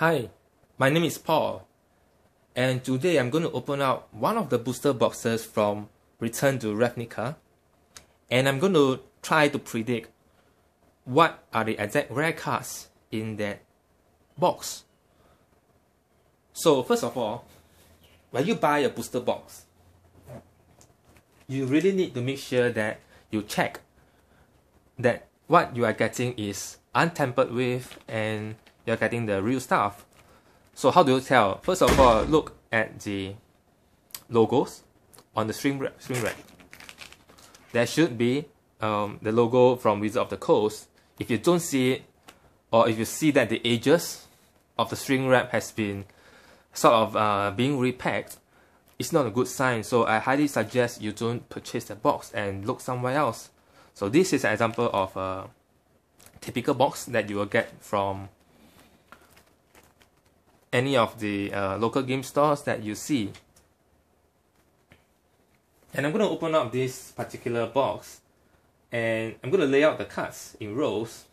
Hi, my name is Paul, and today I'm going to open up one of the booster boxes from Return to Ravnica, and I'm going to try to predict what are the exact rare cards in that box. So first of all, when you buy a booster box, you really need to make sure that you check that what you are getting is untampered with and you're getting the real stuff. So how do you tell? First of all, look at the logos on the string wrap. There should be the logo from Wizard of the Coast. If you don't see it, or if you see that the edges of the string wrap has been sort of being repacked, it's not a good sign. So I highly suggest you don't purchase the box and look somewhere else. So this is an example of a typical box that you will get from any of the local game stores that you see. And I'm going to open up this particular box and I'm going to lay out the cards in rows.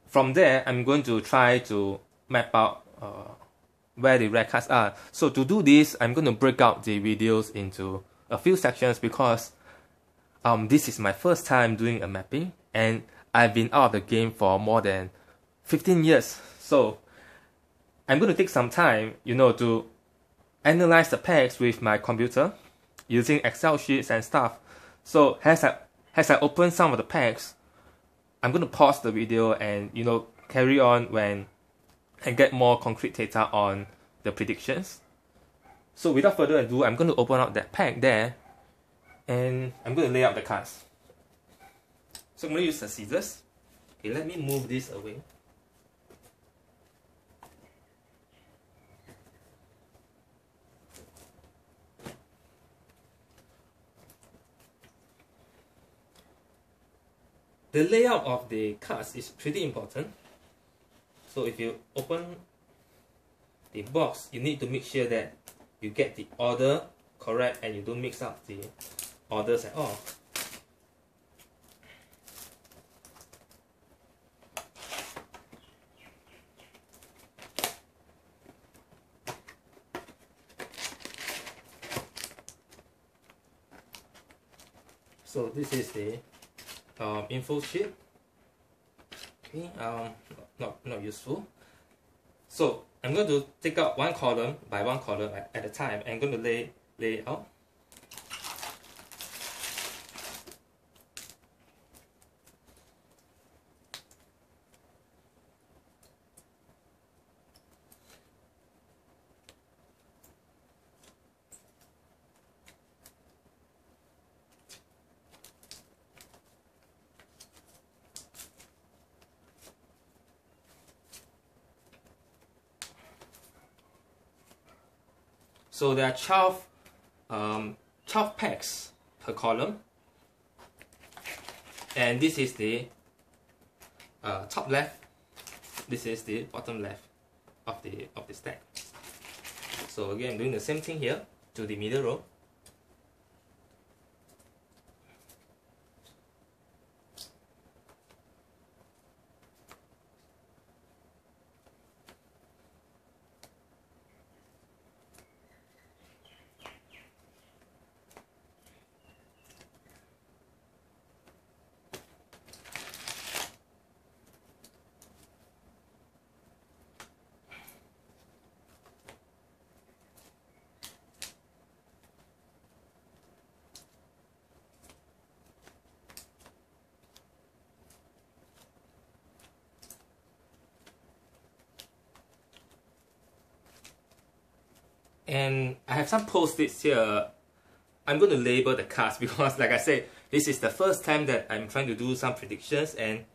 From there, I'm going to try to map out where the rare cards are. So to do this, I'm going to break out the videos into a few sections because this is my first time doing a mapping and I've been out of the game for more than 15 years. So I'm going to take some time, to analyze the packs with my computer using Excel sheets and stuff. So as I open some of the packs, I'm going to pause the video and carry on when I get more concrete data on the predictions. So without further ado, I'm going to open up that pack there and I'm going to lay out the cards. So I'm going to use the scissors. Okay, let me move this away. The layout of the cards is pretty important. So if you open the box, you need to make sure that you get the order correct and you don't mix up the orders at all. So this is the info sheet. Okay, not useful. So I'm going to take out one column by one column at a time and I'm going to lay it out. So there are 12 packs per column, and this is the top left. This is the bottom left of the stack. So again, I'm doing the same thing here to the middle row. And I have some post-its here. I'm going to label the cards because, like I said, this is the first time that I'm trying to do some predictions and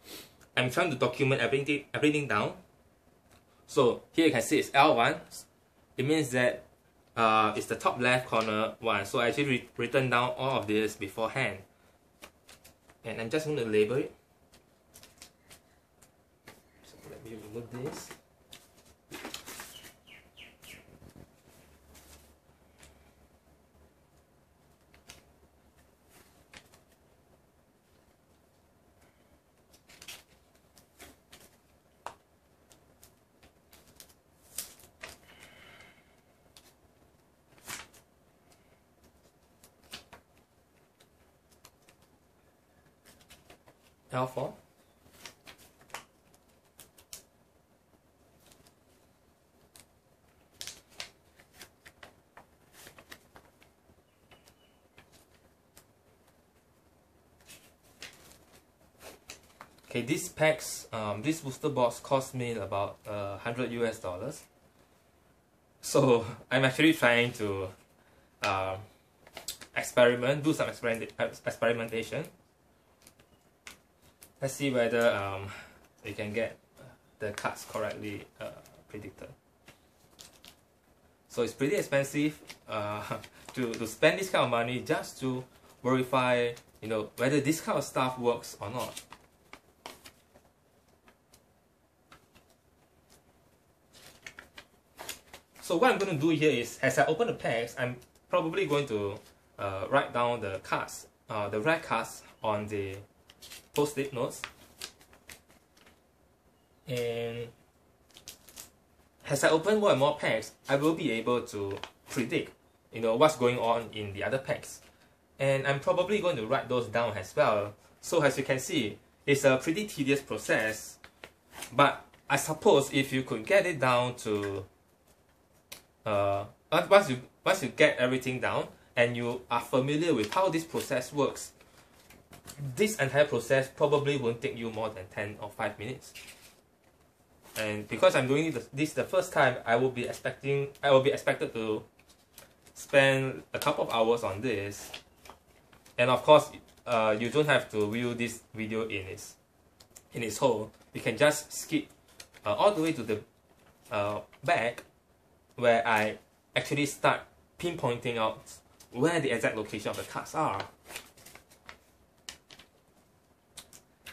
I'm trying to document everything down. So here you can see it's L1. It means that it's the top left corner one. So I actually written down all of this beforehand. And I'm just going to label it. So let me remove this. L4. Okay, these packs, this booster box cost me about $100 US. So I'm actually trying to do some experimentation. Let's see whether we can get the cards correctly predicted. So it's pretty expensive to spend this kind of money just to verify, whether this kind of stuff works or not. So what I'm going to do here is, as I open the packs, I'm probably going to write down the cards, the red cards on the post-it notes. And as I open more and more packs, I will be able to predict, what's going on in the other packs. And I'm probably going to write those down as well. So as you can see, it's a pretty tedious process. But I suppose if you could get it down to once you get everything down and you are familiar with how this process works, this entire process probably won't take you more than 10 or 5 minutes. And because I'm doing this the first time, I will be expected to spend a couple of hours on this. And of course, you don't have to view this video in its whole. You can just skip all the way to the back, where I actually start pinpointing out where the exact location of the cards are.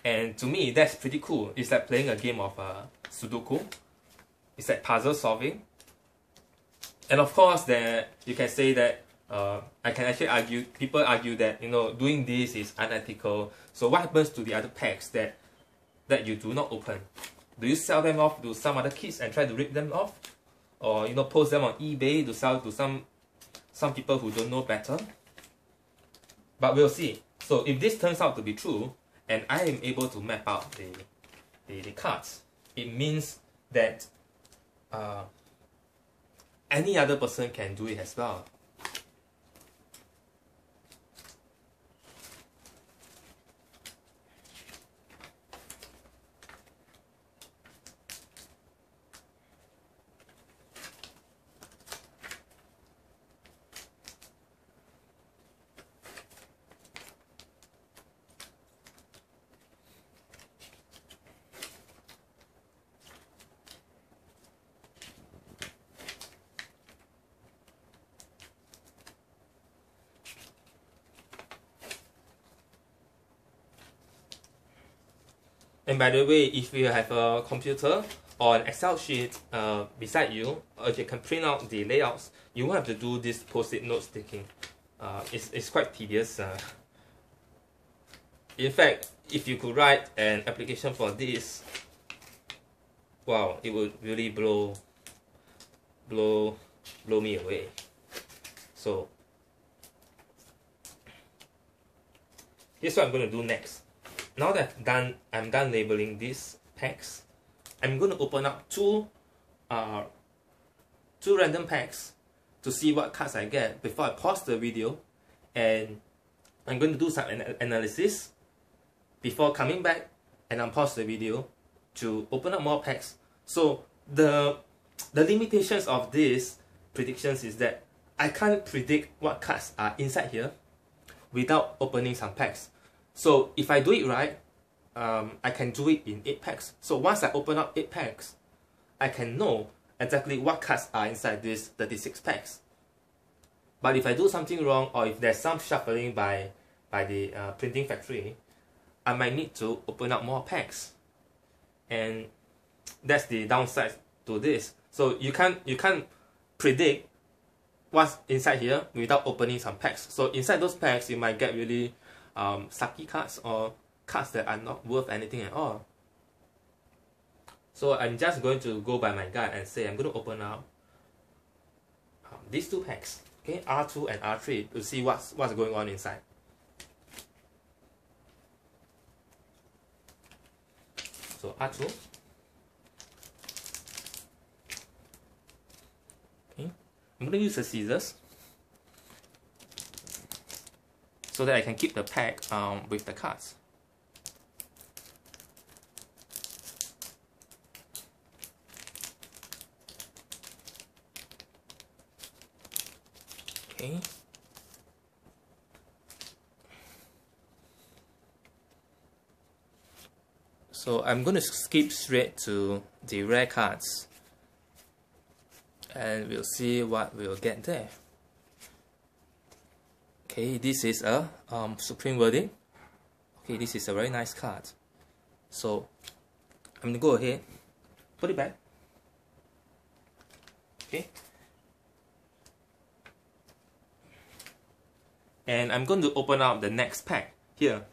And to me, that's pretty cool. It's like playing a game of Sudoku. It's like puzzle solving. And of course, you can say that I can actually people argue that doing this is unethical. So what happens to the other packs that you do not open? Do you sell them off to some other kids and try to rip them off? Or post them on eBay to sell to some people who don't know better? But we'll see. So if this turns out to be true, and I am able to map out the cards, it means that any other person can do it as well. And by the way, if you have a computer or an Excel sheet beside you, or you can print out the layouts, you won't have to do this post-it note sticking. It's quite tedious. In fact, if you could write an application for this, wow, it would really blow me away. So here's what I'm going to do next. Now that I'm done labeling these packs, I'm going to open up two random packs to see what cards I get before I pause the video, and I'm going to do some analysis before coming back and unpause the video to open up more packs. So the limitations of these predictions is that I can't predict what cards are inside here without opening some packs. So if I do it right, I can do it in 8 packs. So once I open up 8 packs, I can know exactly what cards are inside these 36 packs. But if I do something wrong, or if there's some shuffling by the printing factory, I might need to open up more packs. And that's the downside to this. So you can't predict what's inside here without opening some packs. So inside those packs, you might get really sucky cards or cards that are not worth anything at all. So I'm just going to go by my gut and say I'm going to open up these 2 packs, okay, R2 and R3, to see what's going on inside. So R2. Okay. I'm going to use the scissors so that I can keep the pack with the cards. Okay. So I'm going to skip straight to the rare cards and we'll see what we'll get there. Okay, this is a Supreme Verdict. Okay, this is a very nice card. So I'm going to go ahead, put it back. Okay. And I'm going to open up the next pack here.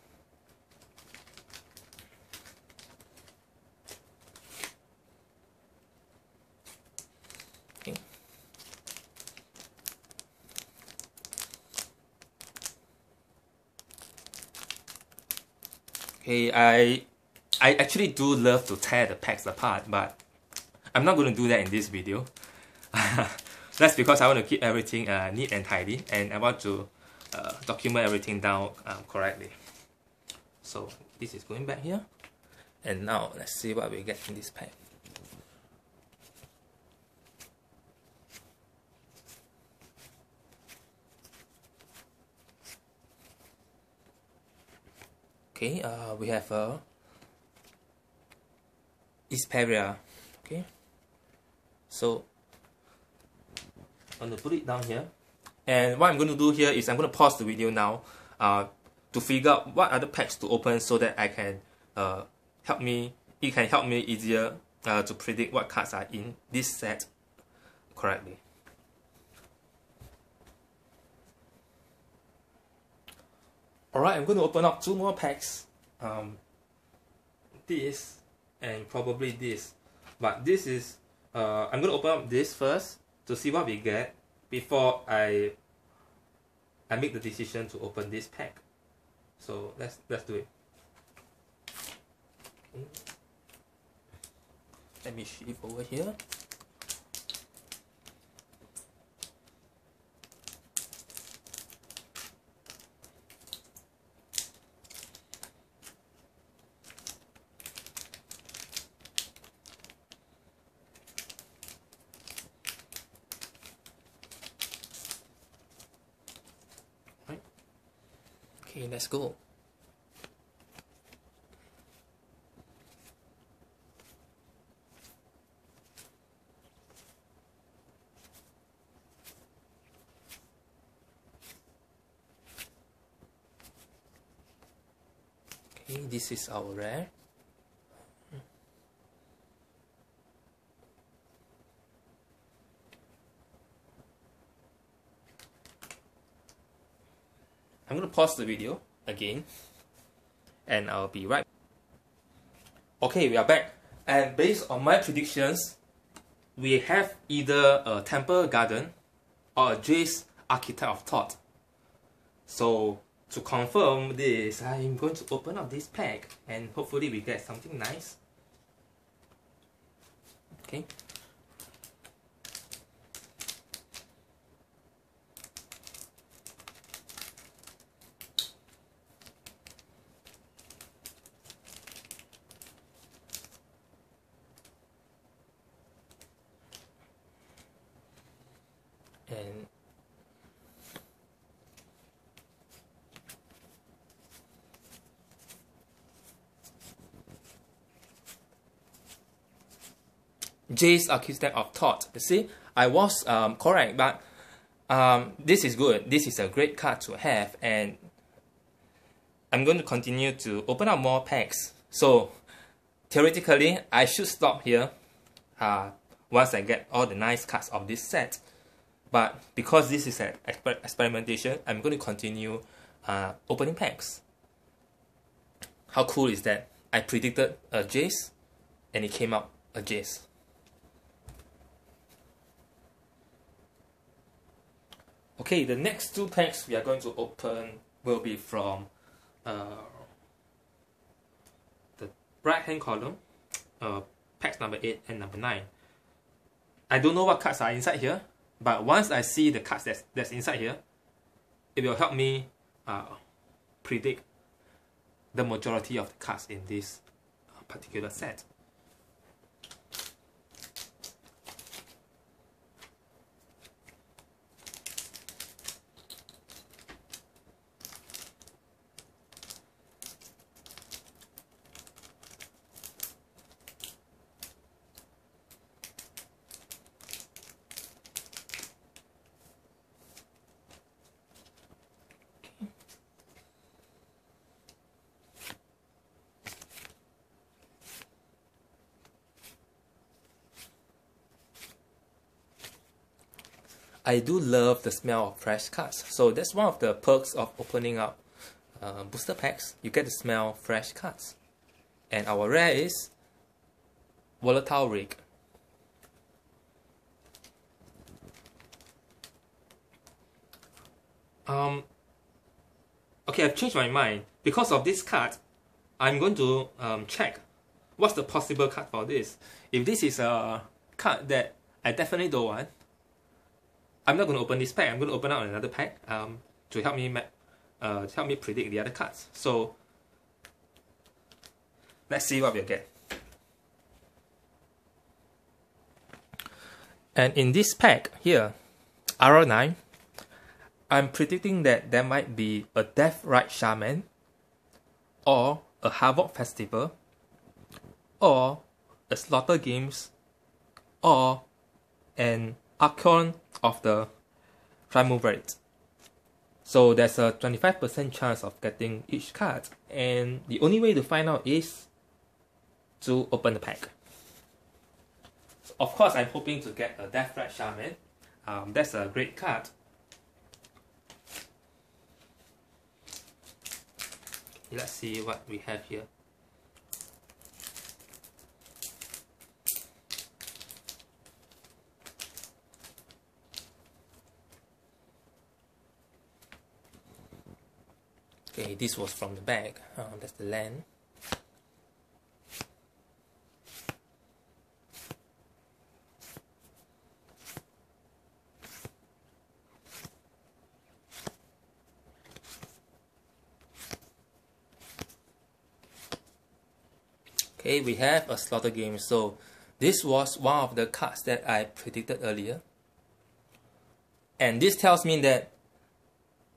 Okay. Okay, I actually do love to tear the packs apart, but I'm not going to do that in this video. That's because I want to keep everything neat and tidy, and I want to document everything down correctly. So this is going back here, and now let's see what we get in this pack. Okay, we have Isperia. Okay, so I'm going to put it down here. And what I'm going to do here is I'm going to pause the video now to figure out what other packs to open so that I can it can help me easier to predict what cards are in this set correctly. Alright, I'm going to open up 2 more packs. This and probably this. But this is, I'm going to open up this first to see what we get before I make the decision to open this pack. So let's do it. Okay. Let me shift over here. Okay, let's go. Okay, this is our rare. I'm going to pause the video again and I'll be right back. Okay, we are back, and based on my predictions, we have either a Temple Garden or a Jace Architect of Thought. So to confirm this, I'm going to open up this pack and hopefully we get something nice. Okay. And Jace Architect of Thought. You see, I was correct, but this is good. This is a great card to have, and I'm going to continue to open up more packs. So theoretically, I should stop here once I get all the nice cards of this set. But because this is an experimentation, I'm going to continue opening packs. How cool is that? I predicted a Jace, and it came out a Jace. Okay, the next 2 packs we are going to open will be from the right hand column packs number 8 and number 9. I don't know what cards are inside here, but once I see the cards that's inside here, it will help me predict the majority of the cards in this particular set. I do love the smell of fresh cards, so that's one of the perks of opening up booster packs. You get to smell fresh cards. And our rare is Volatile Rig. Okay, I've changed my mind. Because of this card, I'm going to check what's the possible card for this. If this is a card that I definitely don't want, I'm not going to open this pack. I'm going to open out another pack to help me predict the other cards. So let's see what we'll get. And in this pack here, RR9, I'm predicting that there might be a Death Rite Shaman, or a Havoc Festival, or a Slaughter Games, or an Archon of the Triumvirate. So there's a 25% chance of getting each card, and the only way to find out is to open the pack. So of course, I'm hoping to get a Death Rite Shaman. That's a great card. Let's see what we have here. Okay, this was from the bag. That's the land. Okay, we have a Slaughter Game. So this was one of the cards that I predicted earlier. And this tells me that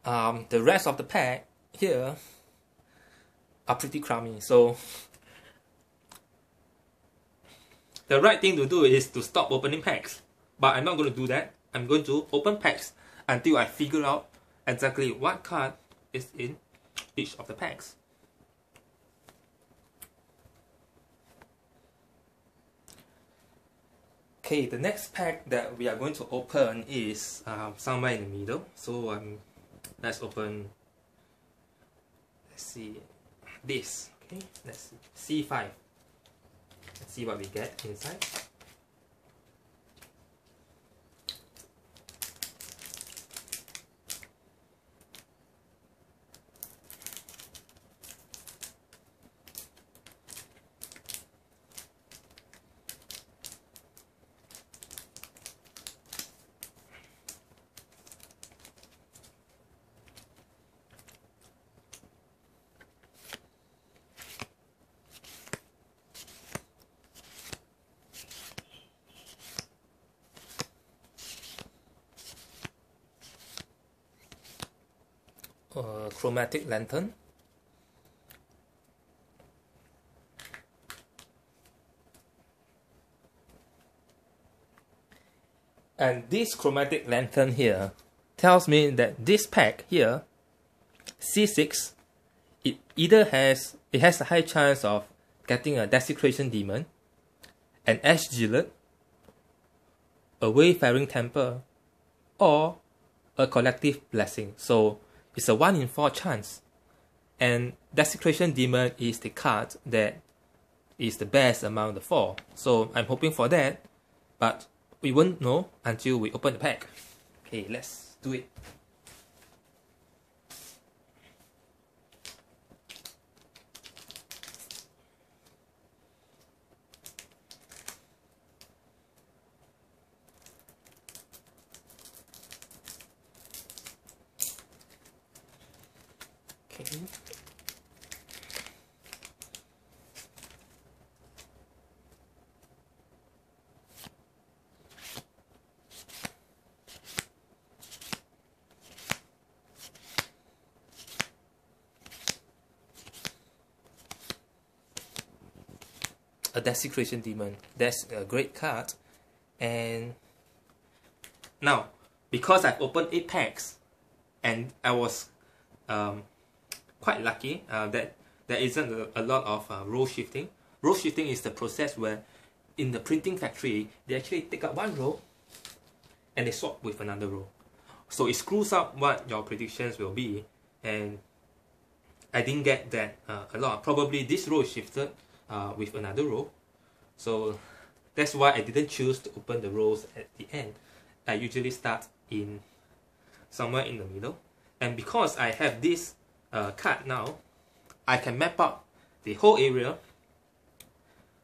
the rest of the pack here are pretty crummy. So the right thing to do is to stop opening packs. But I'm not going to do that. I'm going to open packs until I figure out exactly what card is in each of the packs. Okay, the next pack that we are going to open is somewhere in the middle. So let's open, let's see, this. Okay, let's see, C5. Let's see what we get inside. Chromatic Lantern, and this Chromatic Lantern here tells me that this pack here, C6, it has a high chance of getting a Desecration Demon, an Ash Gillett, a Wayfaring Temple, or a Collective Blessing. So it's a 1 in 4 chance, and Desecration Demon is the card that is the best among the 4. So I'm hoping for that, but we won't know until we open the pack. Okay, let's do it. a Desecration Demon. That's a great card. And now, because I've opened 8 packs, and I was quite lucky that there isn't a lot of row shifting. Row shifting is the process where in the printing factory, they actually take up one row and they swap with another row. So it screws up what your predictions will be, and I didn't get that a lot. Probably this row is shifted with another row. So that's why I didn't choose to open the rows at the end. I usually start in somewhere in the middle. And because I have this card now, I can map out the whole area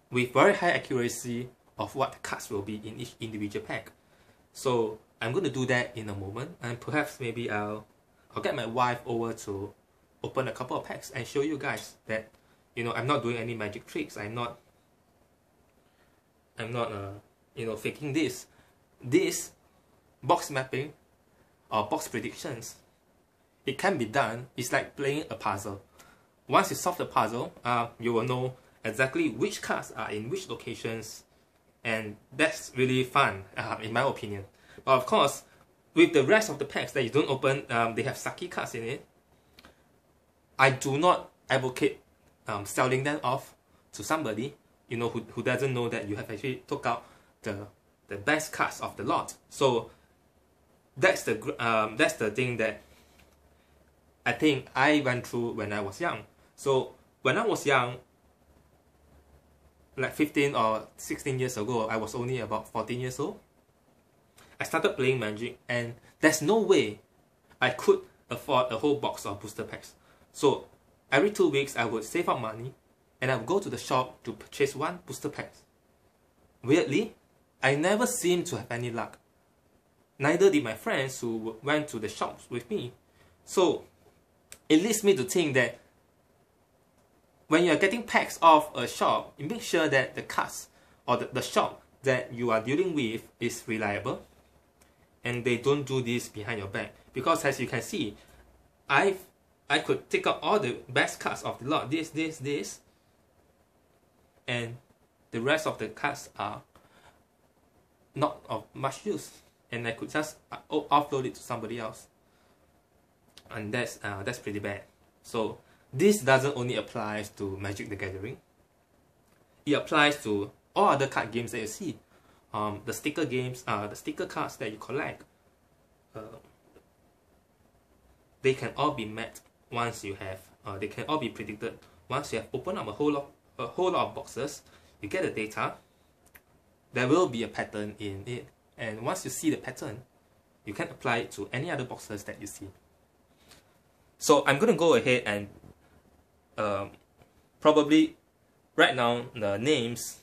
with very high accuracy of what the cards will be in each individual pack. So I'm going to do that in a moment, and perhaps maybe I'll get my wife over to open a couple of packs and show you guys that, you know, I'm not doing any magic tricks. I'm not you know, faking this. This box mapping or box predictions, it can be done. It's like playing a puzzle. Once you solve the puzzle, you will know exactly which cards are in which locations, and that's really fun, in my opinion. But of course, with the rest of the packs that you don't open, they have sucky cards in it. I do not advocate selling them off to somebody, you know, who doesn't know that you have actually took out the best cards of the lot. So that's the thing that I think I went through when I was young. So when I was young, like 15 or 16 years ago, I was only about 14 years old. I started playing Magic, and there's no way I could afford a whole box of booster packs. So every 2 weeks, I would save up money, and I would go to the shop to purchase one booster pack. Weirdly, I never seemed to have any luck. Neither did my friends who went to the shops with me. So it leads me to think that when you're getting packs off a shop, you make sure that the cards or the shop that you are dealing with is reliable, and they don't do this behind your back. Because as you can see, I could take out all the best cards of the lot, this, and the rest of the cards are not of much use, and I could just offload it to somebody else, and that's pretty bad. So this doesn't only apply to Magic the Gathering. It applies to all other card games that you see. The sticker games, the sticker cards that you collect, they can all be met once you have, they can all be predicted once you have opened up a whole lot of boxes. You get the data. There will be a pattern in it, and once you see the pattern, you can apply it to any other boxes that you see. So I'm going to go ahead and probably write down the names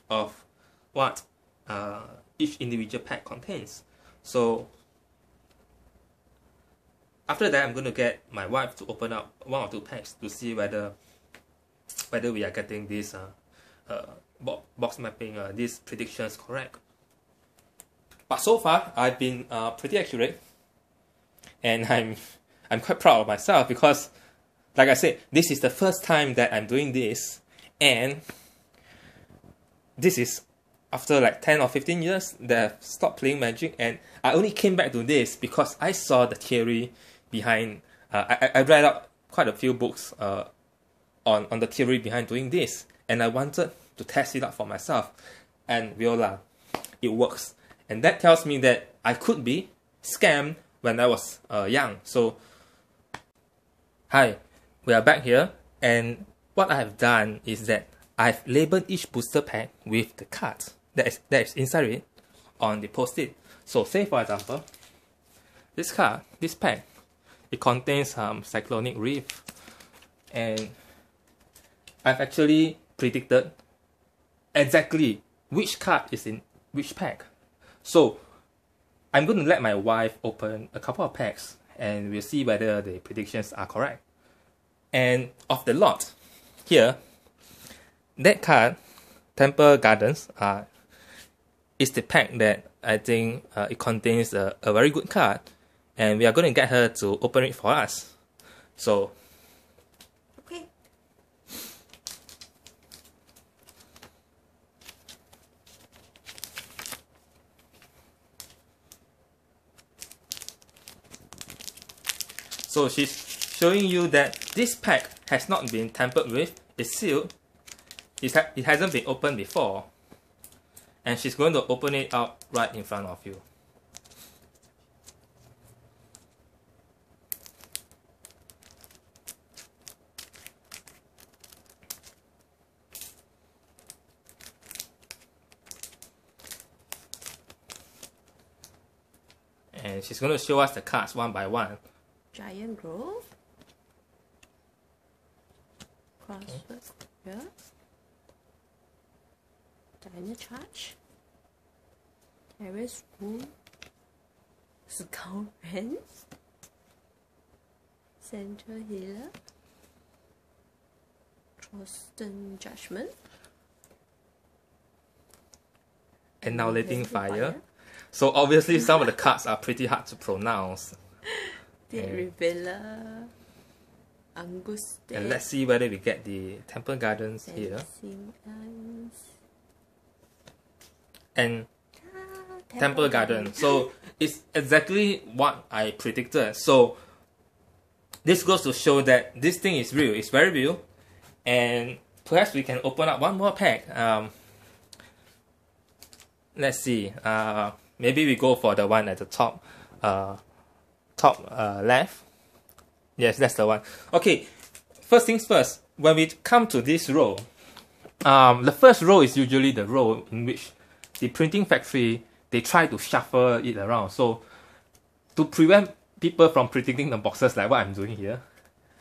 of what each individual pack contains. So after that, I'm going to get my wife to open up 1 or 2 packs to see whether we are getting this box mapping, these predictions correct. But so far, I've been pretty accurate, and I'm quite proud of myself because, like I said, this is the first time that I'm doing this, and this is after like 10 or 15 years that I've stopped playing Magic, and I only came back to this because I saw the theory behind. I read out quite a few books on the theory behind doing this, and I wanted to test it out for myself, and voila, it works. And that tells me that I could be scammed when I was young. So, hi, we are back here, and what I have done is that I've labeled each booster pack with the cards that is inside it on the post-it. So say for example, this card, this pack, it contains Cyclonic Reef, and I've actually predicted exactly which card is in which pack. So I'm going to let my wife open a couple of packs, and we'll see whether the predictions are correct. And of the lot here, that card, Temple Gardens, is the pack that I think it contains a very good card, and we are going to get her to open it for us. So, okay. So she's showing you that this pack has not been tampered with, it's sealed, it hasn't been opened before, and she's going to open it up right in front of you. And she's going to show us the cards one by one. Giant Grove. Crossword. Yeah. Diner Charge. Terrace Room. Skull Rents. Central Healer. Troston Judgment. Annihilating Fire. So obviously some of the cards are pretty hard to pronounce. Dead Revealer. Angus Dead. And let's see whether we get the Temple Gardens here. And Temple Garden. So it's exactly what I predicted. So this goes to show that this thing is real. It's very real. And perhaps we can open up one more pack. Let's see. Maybe we go for the one at the top left. Yes, that's the one. Okay, first things first. When we come to this row, the first row is usually the row in which the printing factory, they try to shuffle it around. So to prevent people from predicting the boxes like what I'm doing here,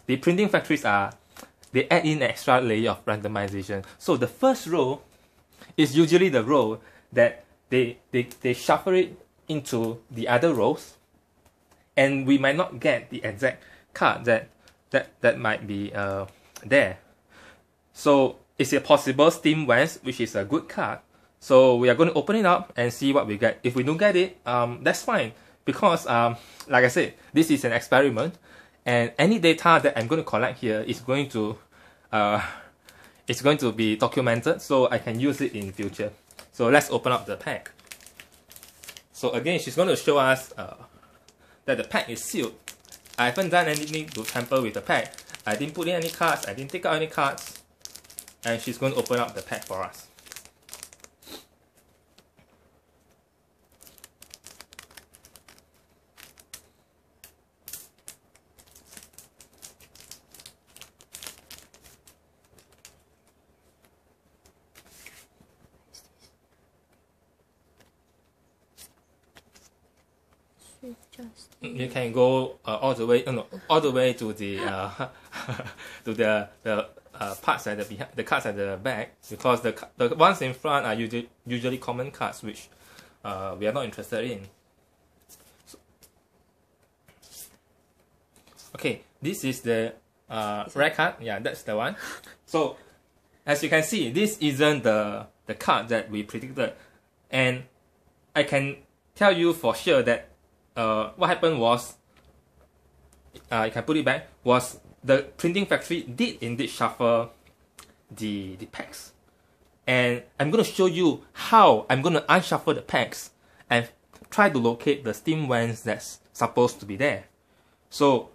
the printing factories they add in an extra layer of randomization. So the first row is usually the row that they shuffle it into the other rows, and we might not get the exact card that might be there. So it's a possible Steam Vents, which is a good card. So we are going to open it up and see what we get. If we don't get it, that's fine, because like I said, this is an experiment, and any data that I'm going to collect here is going to be documented, so I can use it in future. So let's open up the pack. So again, she's going to show us that the pack is sealed. I haven't done anything to tamper with the pack. I didn't put in any cards, I didn't take out any cards, and she's going to open up the pack for us. You can go all the way to the to the parts at the cards at the back, because the ones in front are usually common cards which we are not interested in. So, okay, this is the rare card. Yeah, that's the one. So as you can see, this isn't the card that we predicted, and I can tell you for sure that what happened was, I can put it back, was the printing factory did indeed shuffle the packs. And I'm going to show you how I'm going to unshuffle the packs and try to locate the Steam Vents that's supposed to be there. So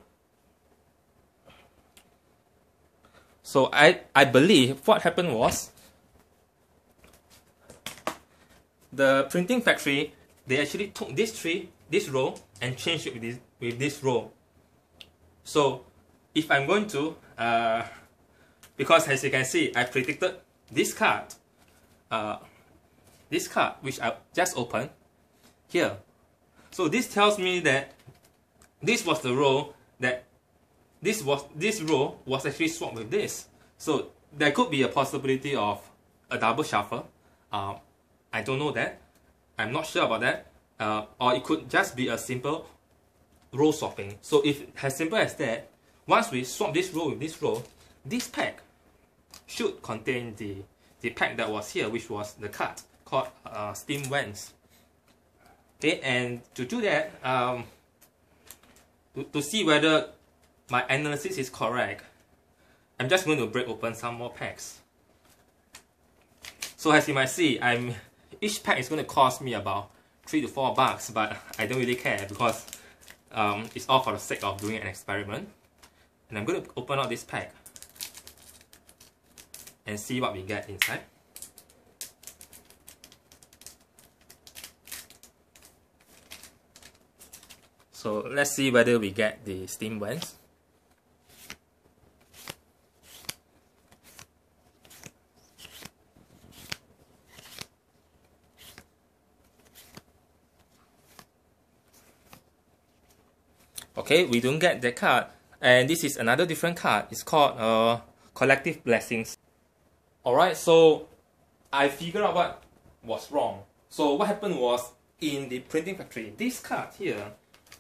I believe what happened was, the printing factory, they actually took this row and changed it with this row. So if I'm going to, because as you can see, I predicted this card which I just opened here. So this tells me that this was the row that this row was actually swapped with this. So there could be a possibility of a double shuffle. I don't know that. I'm not sure about that. Or it could just be a simple row swapping. So if as simple as that, once we swap this row with this row, this pack should contain the pack that was here, which was the card called Steam Vents. Okay, and to do that, to see whether my analysis is correct, I'm just going to break open some more packs. So as you might see, each pack is going to cost me about $3 to $4, but I don't really care, because it's all for the sake of doing an experiment. And I'm going to open out this pack and see what we get inside. So let's see whether we get the steam vents. Okay, we don't get that card. And this is another different card. It's called Collective Blessings. Alright, so I figured out what was wrong. So what happened was, in the printing factory, this card here,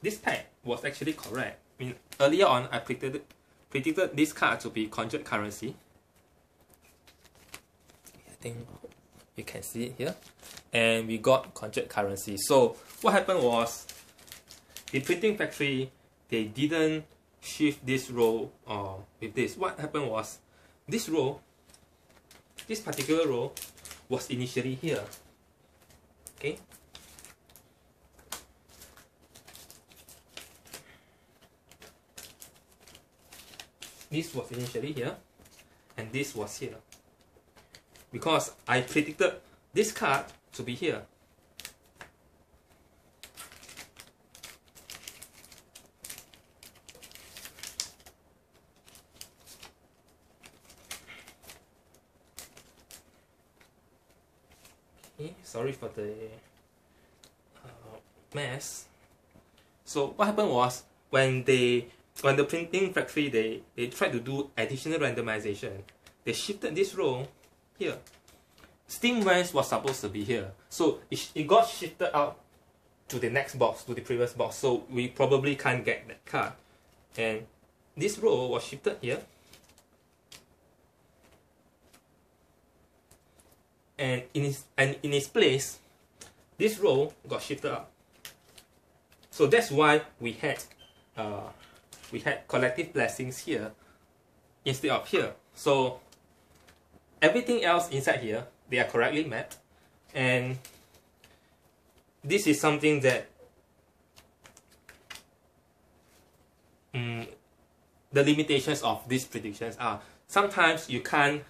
this pack was actually correct. I mean, earlier on, I predicted this card to be conjured currency. I think you can see it here. And we got conjured currency. So what happened was, the printing factory, they didn't shift this row with this. What happened was, this row, this particular row, was initially here. Okay. This was initially here, and this was here. Because I predicted this card to be here. Okay, sorry for the mess. So what happened was, when the printing factory they tried to do additional randomization, they shifted this row here. Steam vents was supposed to be here, so it got shifted out to the next box, to the previous box. So we probably can't get that card. And this row was shifted here, and in its place, this row got shifted up. So that's why we had collective blessings here instead of here. So everything else inside here, they are correctly mapped, and this is something that the limitations of these predictions are. Sometimes you can't.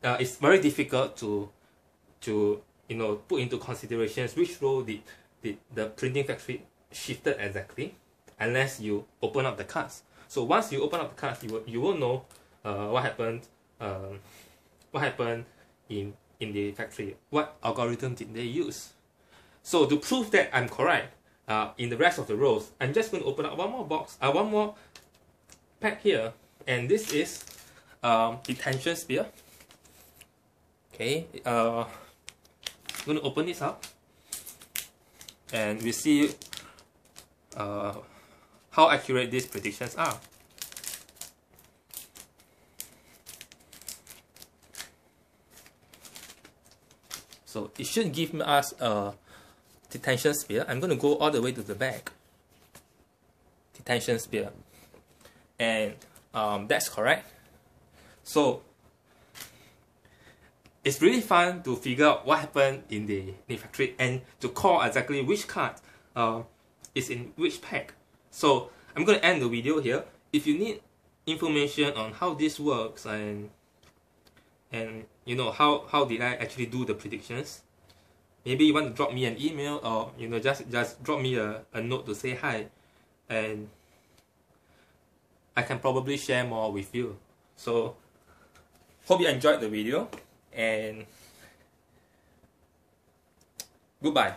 It's very difficult to put into considerations which row did the printing factory shifted exactly, unless you open up the cards. So once you open up the cards, you will know what happened in the factory. What algorithm did they use? So to prove that I'm correct, in the rest of the rows, I'm just going to open up one more pack here, and this is the tension sphere. Okay, I'm going to open this up, and we see how accurate these predictions are. So it should give us a detention sphere. I'm going to go all the way to the back. Detention sphere. And that's correct. So it's really fun to figure out what happened in the factory and to call exactly which card is in which pack. So I'm going to end the video here. If you need information on how this works and how did I actually do the predictions, maybe you want to drop me an email, or just drop me a note to say hi, and I can probably share more with you. So hope you enjoyed the video, and goodbye.